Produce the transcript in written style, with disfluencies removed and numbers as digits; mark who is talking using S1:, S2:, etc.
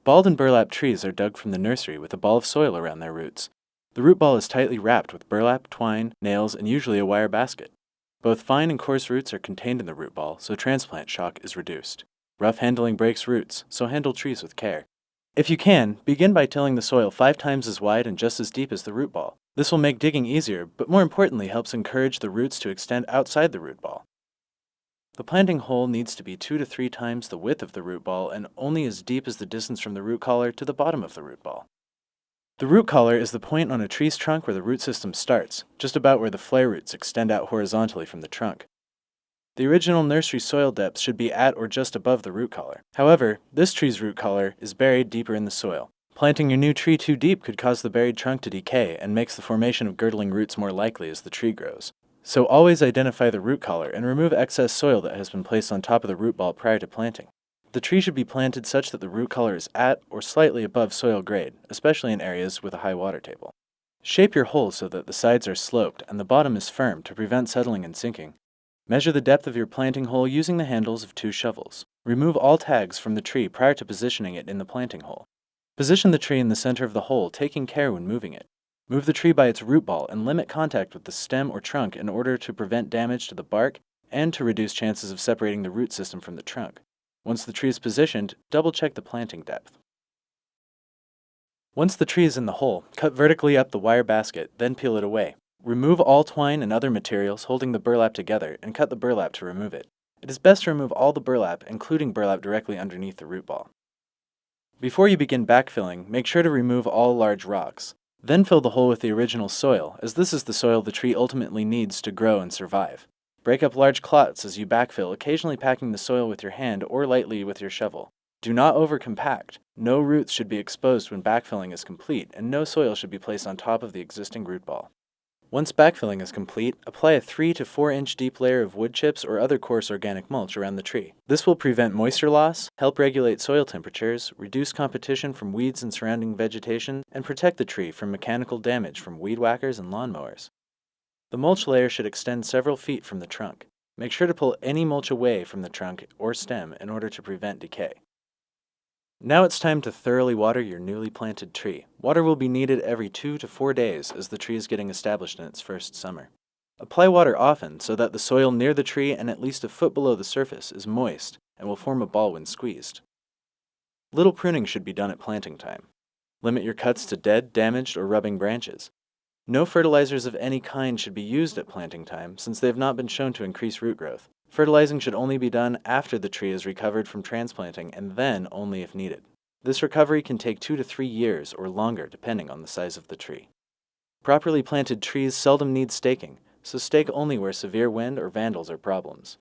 S1: Balled and burlap trees are dug from the nursery with a ball of soil around their roots. The root ball is tightly wrapped with burlap, twine, nails, and usually a wire basket. Both fine and coarse roots are contained in the root ball, so transplant shock is reduced. Rough handling breaks roots, so handle trees with care. If you can, begin by tilling the soil 5 times as wide and just as deep as the root ball. This will make digging easier, but more importantly helps encourage the roots to extend outside the root ball. The planting hole needs to be 2 to 3 times the width of the root ball and only as deep as the distance from the root collar to the bottom of the root ball. The root collar is the point on a tree's trunk where the root system starts, just about where the flare roots extend out horizontally from the trunk. The original nursery soil depth should be at or just above the root collar. However, this tree's root collar is buried deeper in the soil. Planting your new tree too deep could cause the buried trunk to decay and makes the formation of girdling roots more likely as the tree grows. So always identify the root collar and remove excess soil that has been placed on top of the root ball prior to planting. The tree should be planted such that the root collar is at or slightly above soil grade, especially in areas with a high water table. Shape your hole so that the sides are sloped and the bottom is firm to prevent settling and sinking. Measure the depth of your planting hole using the handles of 2 shovels. Remove all tags from the tree prior to positioning it in the planting hole. Position the tree in the center of the hole, taking care when moving it. Move the tree by its root ball and limit contact with the stem or trunk in order to prevent damage to the bark and to reduce chances of separating the root system from the trunk. Once the tree is positioned, double-check the planting depth. Once the tree is in the hole, cut vertically up the wire basket, then peel it away. Remove all twine and other materials holding the burlap together and cut the burlap to remove it. It is best to remove all the burlap, including burlap directly underneath the root ball. Before you begin backfilling, make sure to remove all large rocks. Then fill the hole with the original soil, as this is the soil the tree ultimately needs to grow and survive. Break up large clots as you backfill, occasionally packing the soil with your hand or lightly with your shovel. Do not overcompact. No roots should be exposed when backfilling is complete, and no soil should be placed on top of the existing root ball. Once backfilling is complete, apply a 3 to 4 inch deep layer of wood chips or other coarse organic mulch around the tree. This will prevent moisture loss, help regulate soil temperatures, reduce competition from weeds and surrounding vegetation, and protect the tree from mechanical damage from weed whackers and lawnmowers. The mulch layer should extend several feet from the trunk. Make sure to pull any mulch away from the trunk or stem in order to prevent decay. Now it's time to thoroughly water your newly planted tree. Water will be needed every 2 to 4 days as the tree is getting established in its first summer. Apply water often so that the soil near the tree and at least a foot below the surface is moist and will form a ball when squeezed. Little pruning should be done at planting time. Limit your cuts to dead, damaged, or rubbing branches. No fertilizers of any kind should be used at planting time since they have not been shown to increase root growth. Fertilizing should only be done after the tree is recovered from transplanting and then only if needed. This recovery can take 2 to 3 years or longer depending on the size of the tree. Properly planted trees seldom need staking, so stake only where severe wind or vandals are problems.